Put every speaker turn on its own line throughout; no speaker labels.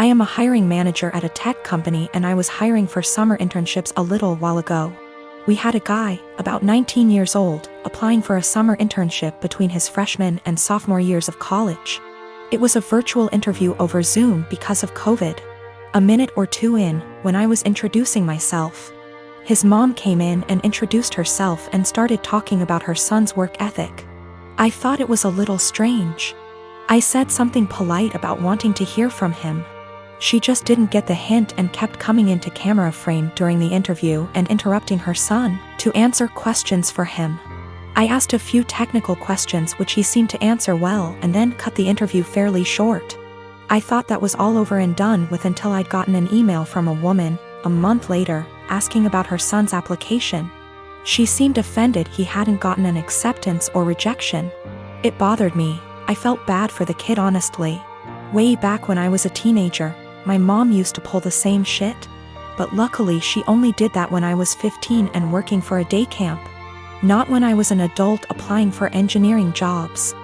I am a hiring manager at a tech company and I was hiring for summer internships a little while ago. We had a guy, about 19 years old, applying for a summer internship between his freshman and sophomore years of college. It was a virtual interview over Zoom because of COVID. A minute or two in, when I was introducing myself, his mom came in and introduced herself and started talking about her son's work ethic. I thought it was a little strange. I said something polite about wanting to hear from him. She just didn't get the hint and kept coming into camera frame during the interview and interrupting her son to answer questions for him. I asked a few technical questions which he seemed to answer well and then cut the interview fairly short. I thought that was all over and done with until I'd gotten an email from a woman, a month later, asking about her son's application. She seemed offended he hadn't gotten an acceptance or rejection. It bothered me. I felt bad for the kid honestly. Way back when I was a teenager, my mom used to pull the same shit. But luckily she only did that when I was 15 and working for a day camp. Not when I was an adult applying for engineering jobs.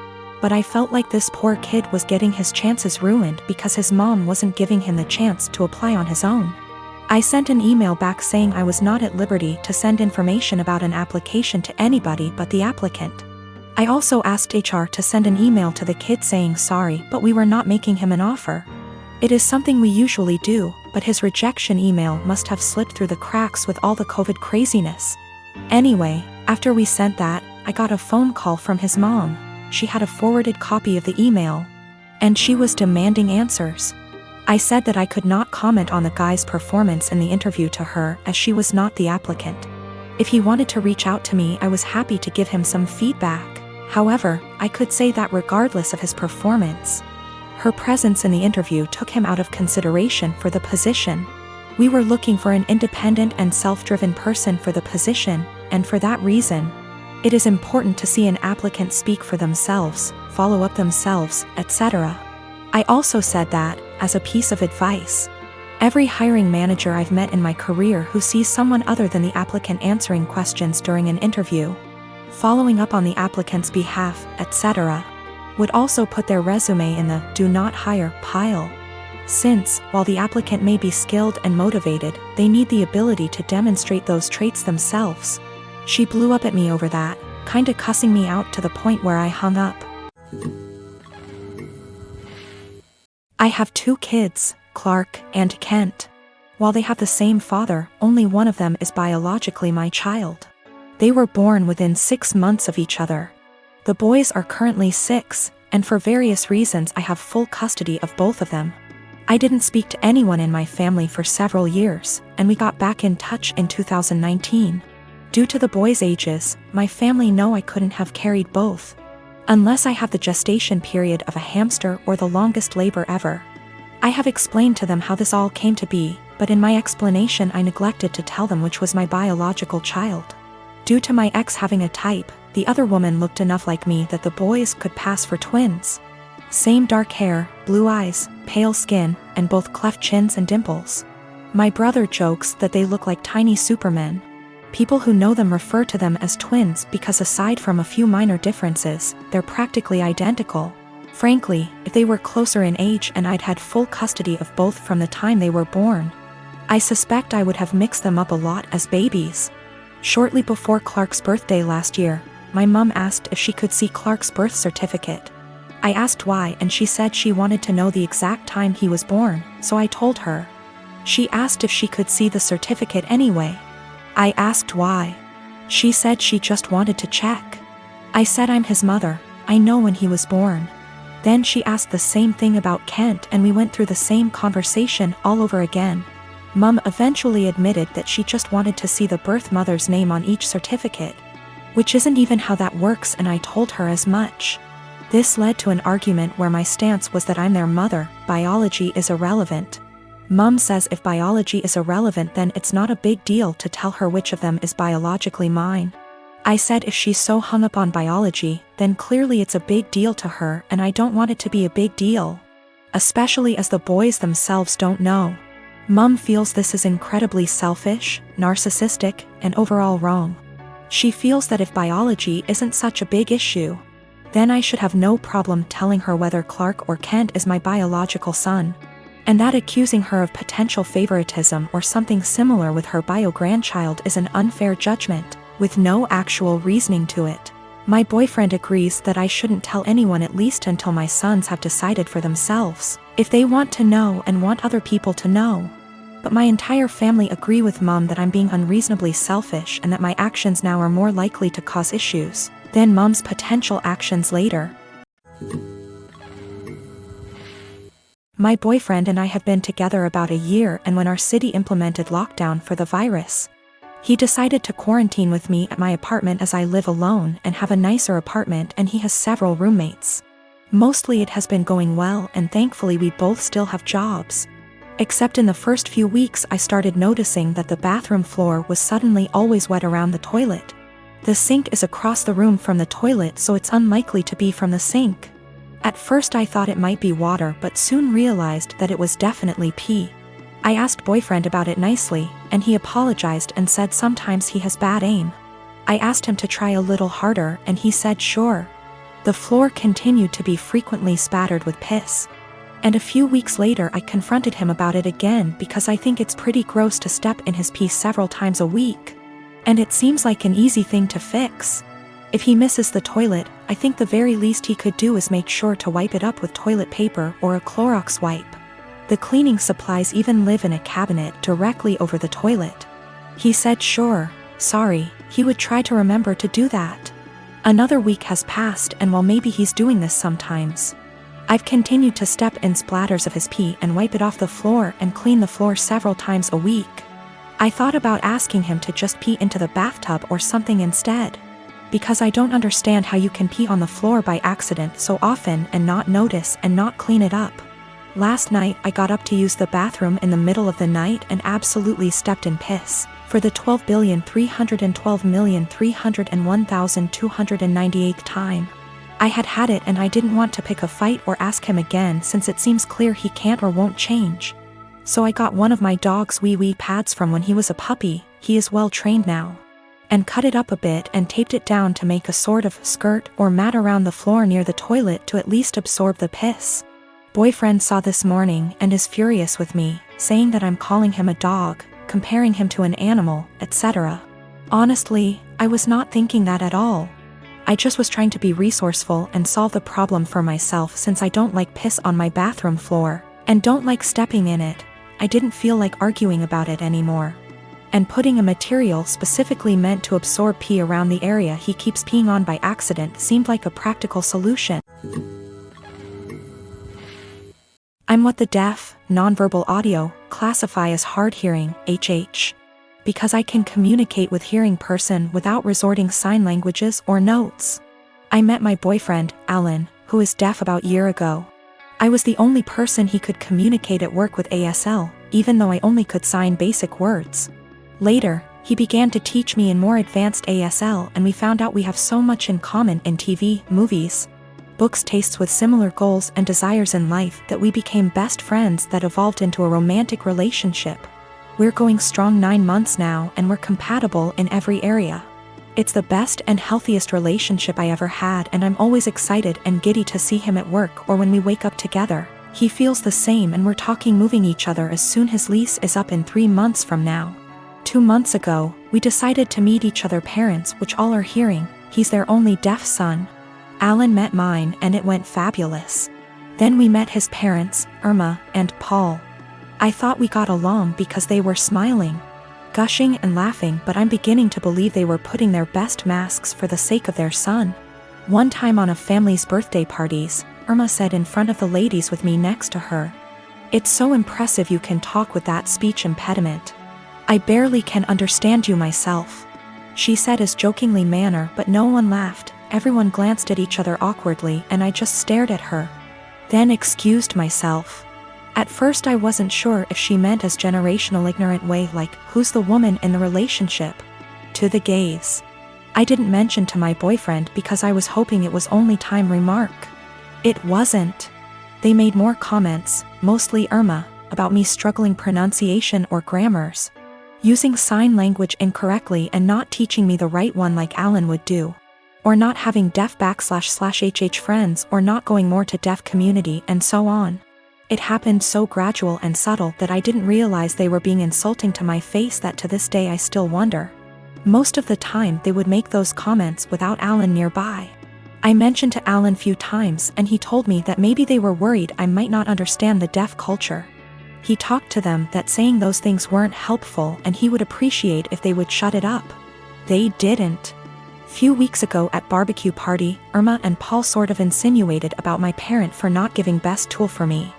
But I felt like this poor kid was getting his chances ruined because his mom wasn't giving him the chance to apply on his own. I sent an email back saying I was not at liberty to send information about an application to anybody but the applicant. I also asked HR to send an email to the kid saying sorry, but we were not making him an offer. It is something we usually do, but his rejection email must have slipped through the cracks with all the COVID craziness. Anyway, after we sent that, I got a phone call from his mom. She had a forwarded copy of the email, and she was demanding answers. I said that I could not comment on the guy's performance in the interview to her as she was not the applicant. If he wanted to reach out to me, I was happy to give him some feedback. However, I could say that regardless of his performance, her presence in the interview took him out of consideration for the position. We were looking for an independent and self-driven person for the position, and for that reason, it is important to see an applicant speak for themselves, follow up themselves, etc. I also said that, as a piece of advice, every hiring manager I've met in my career who sees someone other than the applicant answering questions during an interview, following up on the applicant's behalf, etc., would also put their resume in the "do not hire" pile. Since, while the applicant may be skilled and motivated, they need the ability to demonstrate those traits themselves. She blew up at me over that, kinda cussing me out to the point where I hung up. I have 2 kids, Clark and Kent. While they have the same father, only one of them is biologically my child. They were born within 6 months of each other. The boys are currently 6, and for various reasons I have full custody of both of them. I didn't speak to anyone in my family for several years, and we got back in touch in 2019. Due to the boys' ages, my family know I couldn't have carried both, unless I have the gestation period of a hamster or the longest labor ever. I have explained to them how this all came to be, but in my explanation I neglected to tell them which was my biological child. Due to my ex having a type, the other woman looked enough like me that the boys could pass for twins. Same dark hair, blue eyes, pale skin, and both cleft chins and dimples. My brother jokes that they look like tiny supermen. People who know them refer to them as twins because aside from a few minor differences, they're practically identical. Frankly, if they were closer in age and I'd had full custody of both from the time they were born, I suspect I would have mixed them up a lot as babies. Shortly before Clark's birthday last year, my mom asked if she could see Clark's birth certificate. I asked why and she said she wanted to know the exact time he was born, so I told her. She asked if she could see the certificate anyway. I asked why. She said she just wanted to check. I said I'm his mother, I know when he was born. Then she asked the same thing about Kent and we went through the same conversation all over again. Mum eventually admitted that she just wanted to see the birth mother's name on each certificate, which isn't even how that works, and I told her as much. This led to an argument where my stance was that I'm their mother, biology is irrelevant. Mum says if biology is irrelevant then it's not a big deal to tell her which of them is biologically mine. I said if she's so hung up on biology, then clearly it's a big deal to her and I don't want it to be a big deal. Especially as the boys themselves don't know. Mum feels this is incredibly selfish, narcissistic, and overall wrong. She feels that if biology isn't such a big issue, then I should have no problem telling her whether Clark or Kent is my biological son. And that accusing her of potential favoritism or something similar with her bio-grandchild is an unfair judgment, with no actual reasoning to it. My boyfriend agrees that I shouldn't tell anyone, at least until my sons have decided for themselves if they want to know and want other people to know. But my entire family agree with Mom that I'm being unreasonably selfish and that my actions now are more likely to cause issues than Mom's potential actions later. My boyfriend and I have been together about a year, and when our city implemented lockdown for the virus, he decided to quarantine with me at my apartment, as I live alone and have a nicer apartment and he has several roommates. Mostly it has been going well, and thankfully we both still have jobs. Except in the first few weeks I started noticing that the bathroom floor was suddenly always wet around the toilet. The sink is across the room from the toilet, so it's unlikely to be from the sink. At first I thought it might be water, but soon realized that it was definitely pee. I asked boyfriend about it nicely, and he apologized and said sometimes he has bad aim. I asked him to try a little harder, and he said sure. The floor continued to be frequently spattered with piss. And a few weeks later I confronted him about it again, because I think it's pretty gross to step in his pee several times a week. And it seems like an easy thing to fix. If he misses the toilet, I think the very least he could do is make sure to wipe it up with toilet paper or a Clorox wipe. The cleaning supplies even live in a cabinet directly over the toilet. He said sure, sorry, he would try to remember to do that. Another week has passed, and while maybe he's doing this sometimes, I've continued to step in splatters of his pee and wipe it off the floor and clean the floor several times a week. I thought about asking him to just pee into the bathtub or something instead, because I don't understand how you can pee on the floor by accident so often and not notice and not clean it up. Last night I got up to use the bathroom in the middle of the night and absolutely stepped in piss for the 12,312,301,298th time. I had it, and I didn't want to pick a fight or ask him again, since it seems clear he can't or won't change. So I got one of my dog's wee pads from when he was a puppy, he is well trained now, and cut it up a bit and taped it down to make a sort of skirt or mat around the floor near the toilet to at least absorb the piss. Boyfriend saw this morning and is furious with me, saying that I'm calling him a dog, comparing him to an animal, etc. Honestly, I was not thinking that at all. I just was trying to be resourceful and solve the problem for myself, since I don't like piss on my bathroom floor and don't like stepping in it. I didn't feel like arguing about it anymore. And putting a material specifically meant to absorb pee around the area he keeps peeing on by accident seemed like a practical solution. I'm what the deaf, nonverbal audio, classify as hard hearing, HH. Because I can communicate with hearing person without resorting sign languages or notes. I met my boyfriend, Alan, who is deaf about a year ago. I was the only person he could communicate at work with ASL, even though I only could sign basic words. Later, he began to teach me in more advanced ASL, and we found out we have so much in common in TV, movies, books, tastes with similar goals and desires in life that we became best friends that evolved into a romantic relationship. We're going strong 9 months now, and we're compatible in every area. It's the best and healthiest relationship I ever had, and I'm always excited and giddy to see him at work or when we wake up together. He feels the same, and we're talking moving each other as soon his lease is up in 3 months from now. 2 months ago, we decided to meet each other parents, which all are hearing. He's their only deaf son. Alan met mine, and it went fabulous. Then we met his parents, Irma and Paul. I thought we got along because they were smiling, gushing and laughing, but I'm beginning to believe they were putting their best masks for the sake of their son. One time on a family's birthday parties, Irma said in front of the ladies with me next to her, "It's so impressive you can talk with that speech impediment. I barely can understand you myself." She said as jokingly manner, but no one laughed. Everyone glanced at each other awkwardly, and I just stared at her. Then excused myself. At first I wasn't sure if she meant as generational ignorant way like, who's the woman in the relationship? To the gays. I didn't mention to my boyfriend because I was hoping it was only time remark. It wasn't. They made more comments, mostly Irma, about me struggling pronunciation or grammars, using sign language incorrectly and not teaching me the right one like Alan would do, or not having deaf //HH friends, or not going more to deaf community, and so on. It happened so gradual and subtle that I didn't realize they were being insulting to my face, that to this day I still wonder. Most of the time they would make those comments without Alan nearby. I mentioned to Alan few times and he told me that maybe they were worried I might not understand the deaf culture. He talked to them that saying those things weren't helpful and he would appreciate if they would shut it up. They didn't. Few weeks ago at barbecue party, Irma and Paul sort of insinuated about my parent for not giving best tool for me,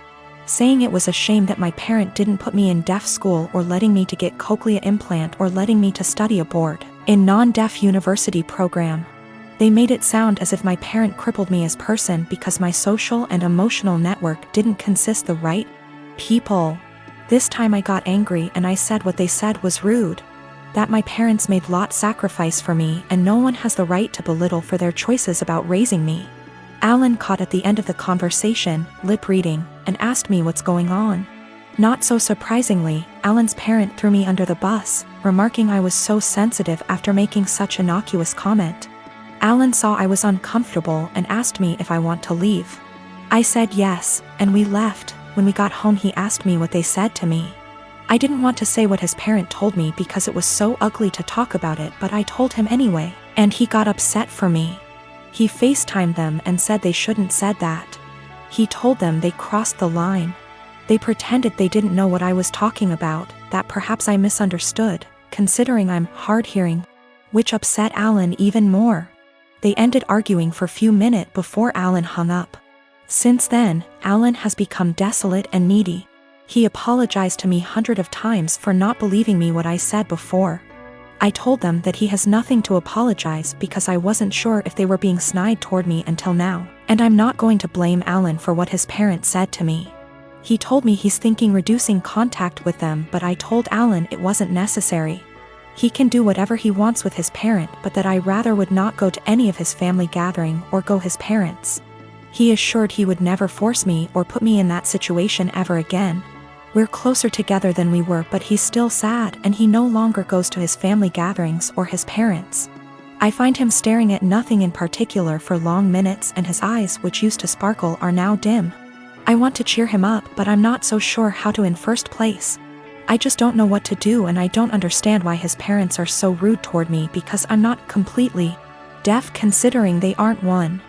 saying it was a shame that my parent didn't put me in deaf school or letting me to get cochlea implant or letting me to study abroad in non-deaf university program. They made it sound as if my parent crippled me as person because my social and emotional network didn't consist the right people. This time I got angry and I said what they said was rude. That my parents made lot sacrifice for me and no one has the right to belittle for their choices about raising me. Alan caught at the end of the conversation, lip reading, and asked me what's going on. Not so surprisingly, Alan's parent threw me under the bus, remarking I was so sensitive after making such innocuous comment. Alan saw I was uncomfortable and asked me if I want to leave. I said yes, and we left. When we got home he asked me what they said to me. I didn't want to say what his parent told me because it was so ugly to talk about it, but I told him anyway, and he got upset for me. He FaceTimed them and said they shouldn't said that. He told them they crossed the line. They pretended they didn't know what I was talking about, that perhaps I misunderstood, considering I'm hard-hearing, which upset Alan even more. They ended arguing for a few minutes before Alan hung up. Since then, Alan has become desolate and needy. He apologized to me hundreds of times for not believing me what I said before. I told them that he has nothing to apologize because I wasn't sure if they were being snide toward me until now, and I'm not going to blame Alan for what his parents said to me. He told me he's thinking reducing contact with them, but I told Alan it wasn't necessary. He can do whatever he wants with his parent, but that I rather would not go to any of his family gathering or go his parents. He assured he would never force me or put me in that situation ever again. We're closer together than we were, but he's still sad and he no longer goes to his family gatherings or his parents. I find him staring at nothing in particular for long minutes and his eyes, which used to sparkle, are now dim. I want to cheer him up, but I'm not so sure how to in first place. I just don't know what to do, and I don't understand why his parents are so rude toward me because I'm not completely deaf considering they aren't one.